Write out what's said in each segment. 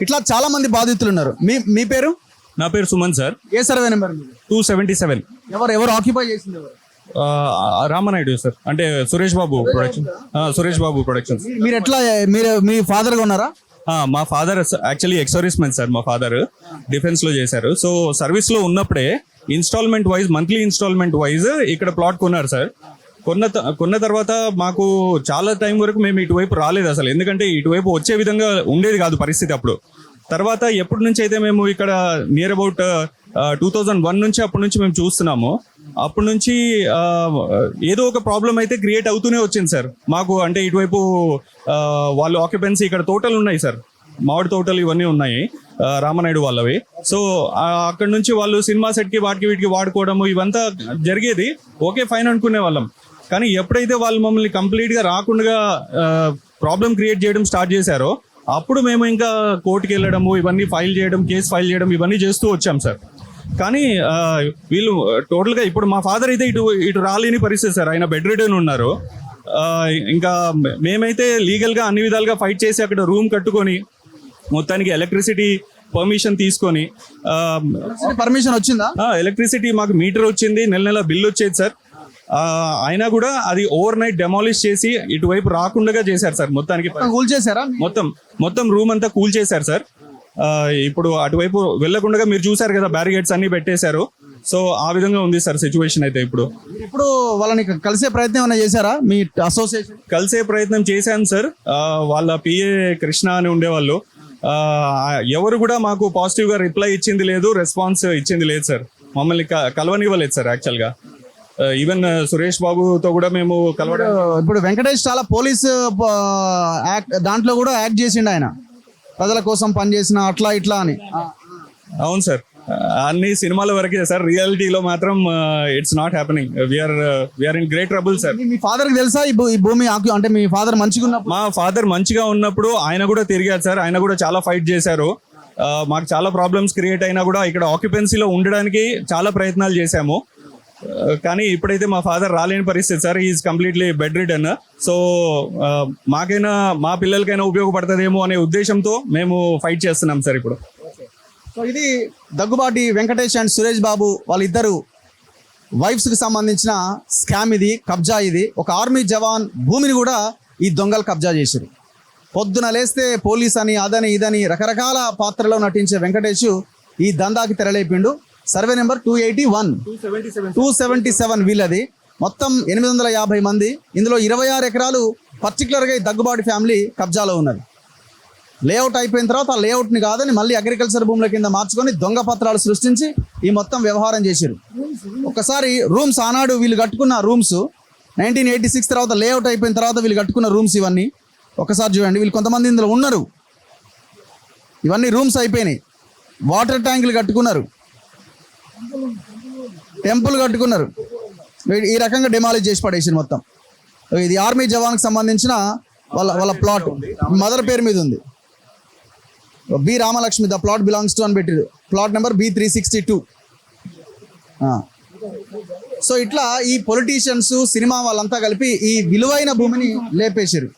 ఇట్లా చాలా మంది బాధితులు ఉన్నారు. మీ పేరు? నా పేరు సుమన్ సార్. ఏ సర్వే నెంబర్? 277. ఎవరు ఆక్యుపై చేసింది? రామనాయుడు సార్, అంటే సురేష్ బాబు ప్రొడక్షన్. సురేష్ బాబు ప్రొడక్షన్స్. మీరు ఎట్లా మీ ఫాదర్ గా ఉన్నారా? మా father actually ex service men sir. మా ఫాదర్ డిఫెన్స్ లో చేశారు. సో సర్వీస్ లో ఉన్నప్పుడే instalment wise, monthly instalment wise ఇక్కడ ప్లాట్ కొన్నారు సార్. కొన్న తర్వాత మాకు చాలా టైం వరకు మేము ఇటువైపు రాలేదు అసలు, ఎందుకంటే ఇటువైపు వచ్చే విధంగా ఉండేది కాదు పరిస్థితి అప్పుడు. తర్వాత ఎప్పటి నుంచి అయితే మేము ఇక్కడ నియర్ అబౌట్ 2001 నుంచి అప్పటి నుంచి మేము చూస్తున్నాము. అప్పటి నుంచి ఏదో ఒక ప్రాబ్లం అయితే క్రియేట్ అవుతూనే వచ్చింది సార్ మాకు. అంటే ఇటువైపు వాళ్ళు ఆక్యుపెన్సీ ఇక్కడ తోటలు ఉన్నాయి సార్, మామిడి తోటలు ఇవన్నీ ఉన్నాయి రామనాయుడు వాళ్ళవి. సో అక్కడ నుంచి వాళ్ళు సినిమా సెట్ కి వాటికి వీటికి వాడుకోవడము ఇవంతా జరిగేది. ఓకే ఫైన్ అనుకునే వాళ్ళం. కానీ ఎప్పుడైతే వాళ్ళు మమ్మల్ని కంప్లీట్ గా రాకుండా ప్రాబ్లం క్రియేట్ చేయడం స్టార్ట్ చేశారో అప్పుడు మేము ఇంకా కోర్టుకి వెళ్ళడము, ఇవన్నీ ఫైల్ చేయడం, కేసు ఫైల్ చేయడం ఇవన్నీ చేస్తూ వచ్చాం సార్. కానీ వీళ్ళు టోటల్గా ఇప్పుడు మా ఫాదర్ అయితే ఇటు రాలేని పరిస్థితి సార్. ఆయన బెడ్ రిడన్ ఉన్నారు. ఇంకా మేమైతే లీగల్గా అన్ని విధాలుగా ఫైట్ చేసి అక్కడ రూమ్ కట్టుకొని మొత్తానికి ఎలక్ట్రిసిటీ పర్మిషన్ తీసుకొని, పర్మిషన్ వచ్చిందా? ఎలక్ట్రిసిటీ మాకు మీటర్ వచ్చింది, నెల బిల్లు వచ్చేది సార్. అయినా కూడా అది ఓవర్ నైట్ డెమాలిష్ చేసి ఇటువైపు రాకుండా చేశారు సార్. మొత్తానికి కూల్ చేశారా? మొత్తం రూమ్ అంతా కూల్ చేశారు సార్. ఇప్పుడు అటువైపు వెళ్ళకుండా మీరు చూసారు కదా, బ్యారిగేడ్స్ అన్ని పెట్టేశారు. సో ఆ విధంగా ఉంది సార్ సిచ్యువేషన్ అయితే. ఇప్పుడు వాళ్ళని కలిసే ప్రయత్నం ఏమైనా చేశారా మీ అసోసియేషన్? కలిసే ప్రయత్నం చేశాను సార్. వాళ్ళ పిఏ కృష్ణ అని ఉండేవాళ్ళు. ఎవరు కూడా మాకు పాజిటివ్ గా రిప్లై ఇచ్చింది లేదు, రెస్పాన్స్ ఇచ్చింది లేదు సార్. మమ్మల్ని కలవనివ్వలేదు సార్ యాక్చువల్ గా. ఈవెన్ సురేష్ బాబుతో కూడా మేము కలవడం. ఇప్పుడు వెంకటేష్ చాలా పోలీస్ దాంట్లో కూడా యాక్ట్ చేసిండు, ఆయన ప్రజల కోసం పనిచేసిన అట్లా ఇట్లా అని. అవును సార్, అన్ని సినిమాల వరకే సార్. రియాలిటీలో మాత్రం it's not happening. We are in great trouble sir. మీ ఫాదర్ కి తెలుసా ఈ భూమి అంటే మీ ఫాదర్ మంచిగా ఉన్నప్పుడు? మా ఫాదర్ మంచిగా ఉన్నప్పుడు ఆయన కూడా తిరిగారు సార్. ఆయన కూడా చాలా ఫైట్ చేశారు. మాకు చాలా ప్రాబ్లమ్స్ క్రియేట్ అయినా కూడా ఇక్కడ ఆక్యుపెన్సీలో ఉండడానికి చాలా ప్రయత్నాలు చేశాము. కానీ ఇప్పుడైతే మా ఫాదర్ రాలేని పరిస్థితి sir. Is completely bed ridden. So మాకైనా మా పిల్లలకైనా ఉపయోగపడుతుందేమో అనే ఉద్దేశంతో మేము ఫైట్ చేస్తున్నాం సార్ ఇప్పుడు. సో ఇది దగ్గుబాటి వెంకటేష్ అండ్ సురేష్ బాబు వాళ్ళిద్దరు వైఫ్స్ కి సంబంధించిన స్కామ్. ఇది కబ్జా. ఇది ఒక ఆర్మీ జవాన్ భూమిని కూడా ఈ దొంగలు కబ్జా చేశారు. పొద్దున లేస్తే పోలీస్ అని అదని ఇదని రకరకాల పాత్రలో నటించే వెంకటేష్ ఈ దందాకి తెరలేపిండు. సర్వే నెంబర్ 277 వీళ్ళది. మొత్తం 850 మంది. ఇందులో 26 ఎకరాలు పర్టికులర్గా ఈ దగ్గుబాటి ఫ్యామిలీ కబ్జాలో ఉన్నది. లేఅవుట్ అయిపోయిన తర్వాత ఆ లేఅవుట్ని కాదని మళ్ళీ అగ్రికల్చర్ భూముల కింద మార్చుకొని దొంగ పత్రాలు సృష్టించి ఈ మొత్తం వ్యవహారం చేశారు. ఒకసారి రూమ్స్ ఆనాడు వీళ్ళు కట్టుకున్న రూమ్స్ 1986 తర్వాత లేఅవుట్ అయిపోయిన తర్వాత వీళ్ళు కట్టుకున్న రూమ్స్ ఇవన్నీ ఒకసారి చూడండి. వీళ్ళు కొంతమంది ఇందులో ఉన్నారు. ఇవన్నీ రూమ్స్ అయిపోయినాయి. వాటర్ ట్యాంకులు కట్టుకున్నారు, టెంపుల్ కట్టుకున్నారు. ఈ రకంగా డెమాలిష్ చేసి పడేసారు మొత్తం. ఇది ఆర్మీ జవాన్కి సంబంధించిన వాళ్ళ ప్లాట్. మదర్ పేరు మీద ఉంది, B Ramalakshmi. The plot belongs to అని పెట్టారు. Plot number B362. సో ఇట్లా ఈ పొలిటీషియన్స్, సినిమా వాళ్ళంతా కలిపి ఈ విలువైన భూమిని లేపేశారు.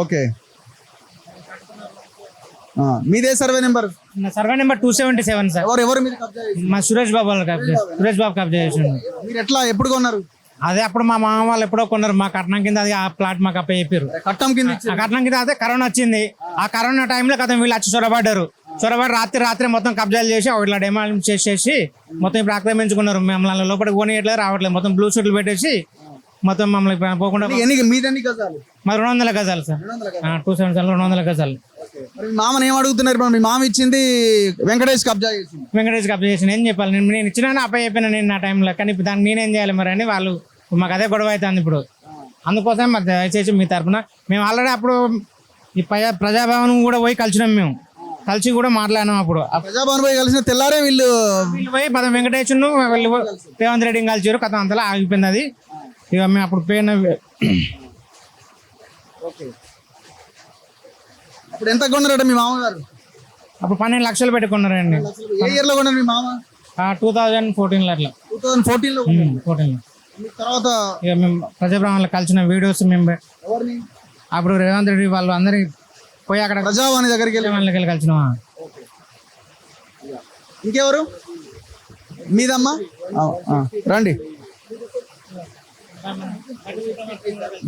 ఓకే, మీదే survey number? Survey number 277 sir. ఎవరు మీరు కబ్జా చేశారు? మా సురేష్ బాబు కబ్జా చేసిండు. మీరు ఎట్లా ఎప్పుడు కొన్నారు? అదే అప్పుడు మా మామ వాళ్ళు ఎప్పుడో కొన్నారు. మా కట్నం కింద అది ఆ ప్లాట్ మాకు అప్ప చెప్పారు. కట్టం కింద? కట్నం కింద అదే కరోనా వచ్చింది. ఆ కరోనా టైంలో కదా వీళ్ళు వచ్చి చొరబడ్డారు. రాత్రి మొత్తం కబ్జాలు చేసి ఇట్లా డెమాలిష్ చేసేసి మొత్తం ఇప్పుడు ఆక్రమించుకున్నారు. మమ్మల్ని లోపలికి పోనీయట్లేదు, రావట్లేదు. మొత్తం బ్లూ షూట్లు పెట్టేసి మొత్తం మమ్మల్ని పోకుండా. మీదెన్ని గజాలు? మరి 200 గజాలు సార్. 277 200 గజాలు. మామని ఏం అడుగుతున్నారు? మీ మామ ఇచ్చింది వెంకటేష్ కబ్జా చేసింది. ఏం చెప్పాలి? నేను ఇచ్చినా అప్ప చెప్పినా నేను నా టైంలో. కానీ దాన్ని నేనేం చేయాలి మరి అని వాళ్ళు మాకు అదే గొడవ అవుతుంది ఇప్పుడు. అందుకోసం మరి దయచేసి మీ తరఫున మేము ఆల్రెడీ అప్పుడు ఈ ప్రజాభవన్ కూడా పోయి కలిసి కూడా మాట్లాడినాం. అప్పుడు ప్రజాభవన్ పోయి కలిసిన తెల్లారే వీళ్ళు పోయి వెంకటేష్ రేవంత్ రెడ్డిని కలిసారు. కథ అంతలా ఆగిపోయింది అది. ఇక మేము అప్పుడు పోయిన అప్పుడు ఎంత కొన్నారట మీ మామగారు? అప్పుడు 12 లక్షలు పెట్టుకున్నారండి. ఏ ఇయర్ లో కొన్నారు మీ మామ? 2014లో అట్లా. 2014లో. తర్వాత ఇక మేము ప్రజాభవన్లో కలిసిన వీడియోస్ మేము అప్పుడు రేవంత్ రెడ్డి వాళ్ళు అందరి పోయి అక్కడ ప్రజావాణి దగ్గరికి వెళ్ళి వాళ్ళకి వెళ్ళి కలిసినామా. ఇంకెవరు మీదమ్మా రండి.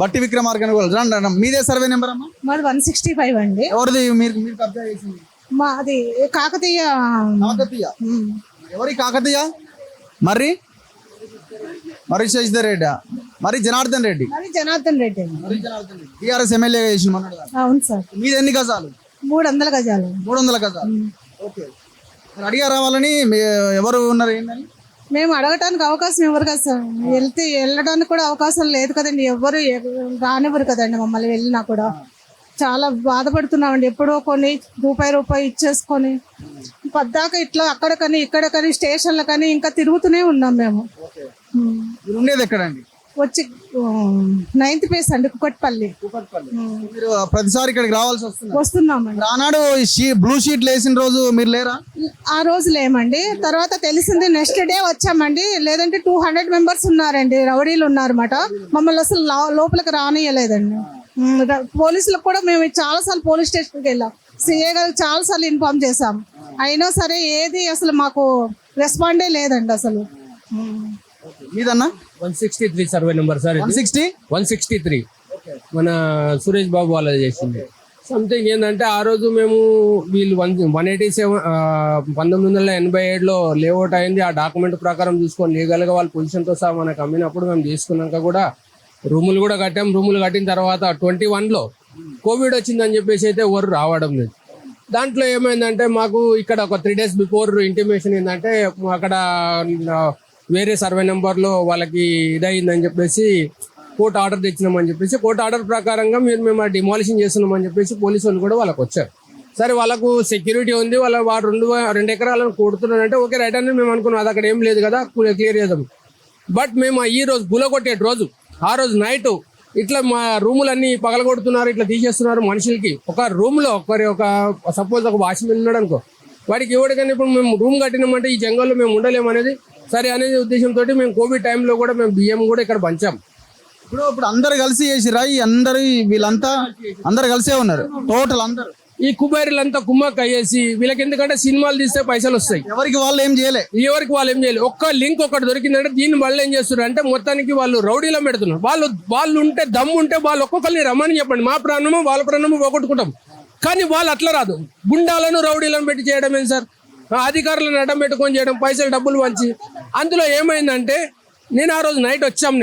బట్టి విక్రమార్క రండి రండి. మీదే సర్వే నెంబర్ అమ్మా? మాది 165 అండి. ఎవరిది? మీరు మీరు కబ్జా చేసింది? మాది కాకతీయ. కాకతీయ. ఎవరి కాకతీయ? మరి శశిధర్ రెడ్డి, మరి జనార్దన్ రెడ్డి, మరి జనార్దన్ రెడ్డి అండి. టీఆర్ఎస్ ఎమ్మెల్యేగా చేసిన మొన్నటి దాకా. అవును సార్. మీది ఎన్ని గజాలు? 300 గజాలు. 300 గజాలు. ఓకే. మరి అడిగారా వాళ్ళని ఎవరు ఉన్నారు ఏంటని? మేము అడగటానికి అవకాశం ఇవ్వరు కదా సార్. వెళ్ళడానికి కూడా అవకాశం లేదు కదండి. ఎవరు రానివ్వరు కదండి మమ్మల్ని. వెళ్ళినా కూడా చాలా బాధపడుతున్నామండి. ఎప్పుడో కొన్ని రూపాయి ఇచ్చేసుకొని పద్దాక ఇట్లా అక్కడ కానీ ఇక్కడ కానీ స్టేషన్ల కానీ ఇంకా తిరుగుతూనే ఉన్నాం మేము. మీరు ఉండేది ఎక్కడండి? వచ్చి 9th ప్లేస్ అండి, కుకట్పల్లి. మీరు ప్రతిసారి ఇక్కడికి రావాల్సి వస్తుంది? వస్తున్నామండి. ఆనాడు బ్లూ షీట్ వేసిన రోజు మీరు లేరా? ఆ రోజు లేమండి. తర్వాత తెలిసింది నెక్స్ట్ డే వచ్చామండి. లేదంటే 200 మెంబర్స్ ఉన్నారండి, రౌడీలు ఉన్నారన్నమాట. మమ్మల్ని అసలు లోపలికి రానియలేదండి. పోలీసులకు కూడా మేము చాలాసార్లు పోలీస్ స్టేషన్కి వెళ్ళాం. సిఏ గారికి చాలాసార్లు ఇన్ఫార్మ్ చేశాం. అయినా సరే ఏది అసలు మాకు రెస్పాండే లేదండి అసలు. మీదన్నా? 163 సర్వే నెంబర్ సార్. 163 మన సురేష్ బాబు వాళ్ళది చేసింది. సంథింగ్ ఏంటంటే ఆ రోజు మేము వీళ్ళు 187 1987లో లేఅవుట్ అయింది. ఆ డాక్యుమెంట్ ప్రకారం చూసుకొని లీగల్గా వాళ్ళ పొజిషన్తో సహా మనకు అమ్మినప్పుడు మేము తీసుకున్నాక కూడా రూములు కూడా కట్టాం. రూములు కట్టిన తర్వాత 21లో కోవిడ్ వచ్చిందని చెప్పేసి అయితే ఎవరు రావడం లేదు. దాంట్లో ఏమైందంటే మాకు ఇక్కడ ఒక 3 days బిఫోర్ ఇంటిమేషన్ ఏంటంటే అక్కడ వేరే సర్వే నెంబర్లో వాళ్ళకి ఇదయిందని చెప్పేసి కోర్టు ఆర్డర్ తెచ్చినామని చెప్పేసి కోర్టు ఆర్డర్ ప్రకారంగా మేము డిమాలిషన్ చేస్తున్నామని చెప్పేసి పోలీసు వాళ్ళు కూడా వాళ్ళకి వచ్చారు. సరే వాళ్ళకు సెక్యూరిటీ ఉంది, వాళ్ళ 2 ఎకరాలను కొడుతున్నారంటే ఓకే రైట్ అని మేము అనుకున్నాం. అది అక్కడ ఏం లేదు కదా, క్లియర్ చేద్దాం. బట్ మేము ఈ రోజు గులగొట్టే రోజు ఆ రోజు నైట్ ఇట్లా మా రూములన్నీ పగలగొడుతున్నారు, ఇట్లా తీసేస్తున్నారు మనుషులకి. ఒక రూమ్లో ఒక సపోజ్ ఒక వాచ్మెన్ ఉన్నాడు అనుకో, వాడికి ఎవరికైనా ఇప్పుడు మేము రూమ్ కట్టినామంటే ఈ జంగల్లో మేము ఉండలేము అనేది సరే అనేది ఉద్దేశంతో మేము కోవిడ్ టైంలో కూడా మేము బియ్యం కూడా ఇక్కడ పంచాం. ఇప్పుడు అందరు కలిసి చేసిరా? ఈ వీళ్ళంతా అందరు కలిసే ఉన్నారు టోటల్ అందరు. ఈ కుబేరులంతా కుమ్మక్క అయ్యేసి వీళ్ళకి ఎందుకంటే సినిమాలు తీస్తే పైసలు వస్తాయి. ఎవరికి వాళ్ళు ఏం చేయలే. ఒక్క లింక్ ఒకటి దొరికిందంటే దీన్ని వాళ్ళు ఏం చేస్తున్నారు అంటే మొత్తానికి వాళ్ళు రౌడీలో పెడుతున్నారు. వాళ్ళు ఉంటే దమ్ము ఉంటే వాళ్ళు ఒక్కొక్కరిని రమ్మని చెప్పండి, మా ప్రాణము వాళ్ళ ప్రాణము పోగొట్టుకుంటాం. కానీ వాళ్ళు అట్లా రాదు. గుండాలను రౌడీలను పెట్టి చేయడం ఏంటి సార్? అధికారులను అడ్డం పెట్టుకొని చేయడం, పైసలు డబ్బులు పంచి. అందులో ఏమైందంటే నేను ఆ రోజు నైట్ వచ్చాం.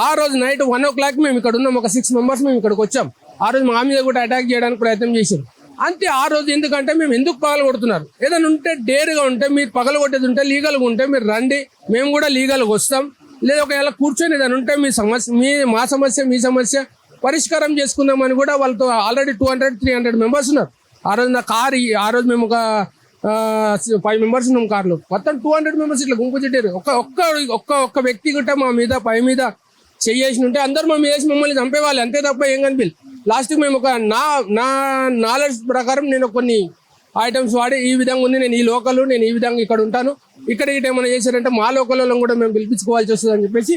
ఆ రోజు నైట్ 1 o'clock మేము ఇక్కడ ఉన్నాం. ఒక 6 members మేము ఇక్కడికి వచ్చాం. ఆ రోజు మా మీద కూడా అటాక్ చేయడానికి ప్రయత్నం చేశారు. అంతే ఆ రోజు. ఎందుకంటే మేము ఎందుకు పగలగొడుతున్నారు? ఏదైనా ఉంటే డేర్గా ఉంటే మీరు పగలగొట్టేది ఉంటే లీగల్గా ఉంటే మీరు రండి, మేము కూడా లీగల్గా వస్తాం. లేదా ఒకవేళ కూర్చొని ఏదైనా ఉంటే మా సమస్య మీ సమస్య పరిష్కారం చేసుకుందామని కూడా వాళ్ళతో ఆల్రెడీ 200-300 members ఉన్నారు. ఆ రోజు నా కారు ఆ రోజు మేము ఒక 5 members ఉన్నాం కార్లో. మొత్తం 200 members ఇట్లా గుంపు చుట్టారు. ఒక్క వ్యక్తి కూడా మా మీద పై మీద చెయ్యేసి ఉంటే అందరూ మా మీద మమ్మల్ని చంపేవాళ్ళు, అంతే తప్ప ఏం కనిపించదు. లాస్ట్కి మేము ఒక నా నాలెడ్జ్ ప్రకారం నేను కొన్ని ఐటమ్స్ వాడి ఈ విధంగా ఉంది, నేను ఈ లోకల్, నేను ఈ విధంగా ఇక్కడ ఉంటాను, ఇక్కడ ఏమైనా చేశారంటే మా లోకల్లో కూడా మేము పిలిపించుకోవాల్సి వస్తుంది అని చెప్పేసి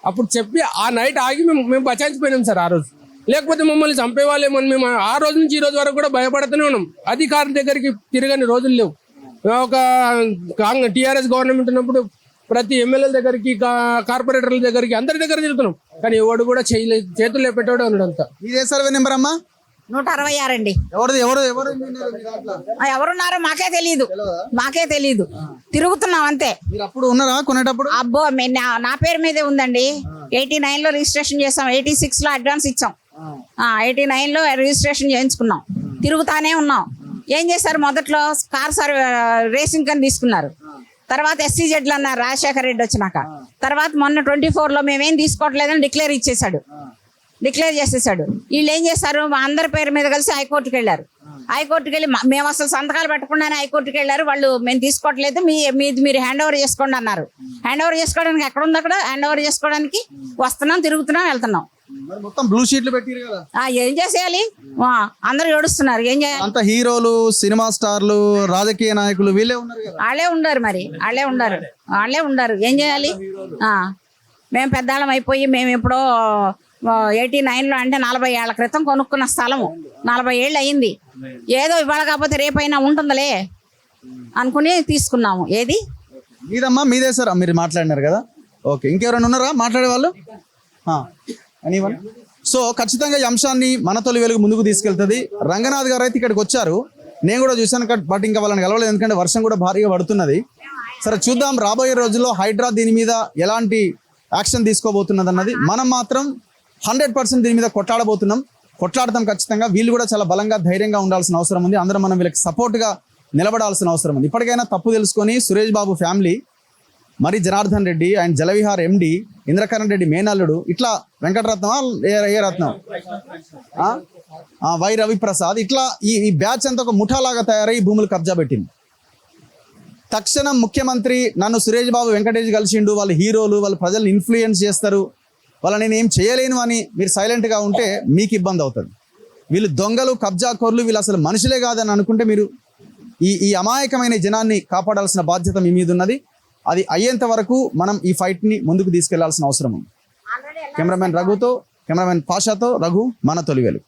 అప్పుడు చెప్పి ఆ నైట్ ఆగి మేము బచాయించిపోయినాం సార్. ఆ రోజు లేకపోతే మమ్మల్ని చంపేవాళ్ళేమని మేము ఆ రోజు నుంచి ఈ రోజు వరకు కూడా భయపడుతూనే ఉన్నాం. అధికారుల దగ్గరికి తిరగని రోజులు లేవు. ఒక టీఆర్ఎస్ గవర్నమెంట్ ఉన్నప్పుడు ప్రతి ఎమ్మెల్యేల దగ్గరికి, కార్పొరేటర్ల దగ్గరికి, అందరి దగ్గర తిరుగుతున్నాం. కానీ ఎవడు కూడా చేతుల్లో పెట్టాడు అన్నాడు అంతా. ఇదే సర్వే నెంబర్ అమ్మా? 166 అండి. ఎవరు ఎవరున్నారో మాకే తెలీదు. తిరుగుతున్నాం అంతే. మీరు అప్పుడు ఉన్నారా కొనేటప్పుడు? అబ్బో నా పేరు మీదే ఉందండి. 89లో రిజిస్ట్రేషన్ చేసాం, 86లో అడ్వాన్స్ ఇచ్చాం, 89లో రిజిస్ట్రేషన్ చేయించుకున్నాం. తిరుగుతానే ఉన్నాం. ఏం చేశారు? మొదట్లో కార్ రేసింగ్ అని తీసుకున్నారు. తర్వాత SCZలు అన్నారు రాజశేఖర రెడ్డి వచ్చినాక. తర్వాత మొన్న 24లో మేమేం తీసుకోవట్లేదని డిక్లేర్ చేసేసాడు. వీళ్ళు ఏం చేశారు? మా అందరి పేరు మీద కలిసి హైకోర్టుకి వెళ్ళారు. హైకోర్టుకి వెళ్ళి మేము అసలు సంతకాలు పెట్టకుండానే హైకోర్టుకి వెళ్ళారు. వాళ్ళు మేము తీసుకోవట్లేదు, మీరు హ్యాండ్ ఓవర్ చేసుకోండి అన్నారు. హ్యాండ్ ఓవర్ చేసుకోవడానికి ఎక్కడ ఉంది? అక్కడ హ్యాండ్ ఓవర్ చేసుకోవడానికి వస్తున్నాం, తిరుగుతున్నాం, వెళ్తున్నాం. మొత్తం బ్లూ షీట్లు పెట్టిరు కదా. ఏం చేసేయాలి? అందరూ ఏడుస్తున్నారు. ఏం చేయాలి? అంత హీరోలు, సినిమా స్టార్లు, రాజకీయ నాయకులు వీళ్ళే ఉన్నారు కదా. వాళ్ళే ఉండారు. ఏం చేయాలి? మేము పెద్దాళ్ళం అయిపోయి మేము ఎప్పుడో 89లో అంటే 40 ఏళ్ల క్రితం కొనుక్కున్న స్థలము 40 ఏళ్ళు అయింది. ఏదో ఇవాళ కాకపోతే రేపైనా ఉంటుందిలే అనుకుని తీసుకున్నాము. ఏది మీదమ్మా మీదే సార్, మీరు మాట్లాడినారు కదా. ఓకే, ఇంకెవరైనా ఉన్నారా మాట్లాడే వాళ్ళు? ఎనీవన్? సో ఖచ్చితంగా ఈ అంశాన్ని మన తొలి వెలుగు ముందుకు తీసుకెళ్తుంది. రంగనాథ్ గారు అయితే ఇక్కడికి వచ్చారు, నేను కూడా చూశాను, బట్ ఇంకా వాళ్ళని కలవలేదు ఎందుకంటే వర్షం కూడా భారీగా పడుతున్నది. సరే చూద్దాం రాబోయే రోజుల్లో హైడ్రా దీని మీద ఎలాంటి యాక్షన్ తీసుకోబోతున్నది అన్నది. మనం మాత్రం 100% దీని మీద కొట్లాడతాం ఖచ్చితంగా. వీళ్ళు కూడా చాలా బలంగా ధైర్యంగా ఉండాల్సిన అవసరం ఉంది. అందరం మనం వీళ్ళకి సపోర్ట్గా నిలబడాల్సిన అవసరం ఉంది. ఇప్పటికైనా తప్పు తెలుసుకొని సురేష్ బాబు ఫ్యామిలీ, మరి జనార్దన్ రెడ్డి అండ్ జలవిహార్ ఎండి, ఇంద్రకరణ్ రెడ్డి మేనల్లుడు, ఇట్లా వెంకటరత్నం ఏ రత్నం వై రవిప్రసాద్, ఇట్లా ఈ బ్యాచ్ అంతా ఒక ముఠాలాగా తయారై ఈ భూములు కబ్జా పెట్టింది. తక్షణం ముఖ్యమంత్రి నన్ను సురేష్ బాబు వెంకటేష్ కలిసిండు, వాళ్ళు హీరోలు, వాళ్ళు ప్రజల్ని ఇన్ఫ్లుయెన్స్ చేస్తారు, వాళ్ళని నేను ఏం చేయలేను అని మీరు సైలెంట్గా ఉంటే మీకు ఇబ్బంది అవుతుంది. వీళ్ళు దొంగలు, కబ్జా కోర్లు, వీళ్ళు అసలు మనుషులే కాదని అనుకుంటే మీరు ఈ అమాయకమైన జనాన్ని కాపాడాల్సిన బాధ్యత మీ మీద ఉన్నది. అది అయ్యేంత వరకు మనం ఈ ఫైట్ని ముందుకు తీసుకెళ్లాల్సిన అవసరం ఉంది. కెమెరామెన్ పాషాతో రఘు, మన తొలి వెలుగు.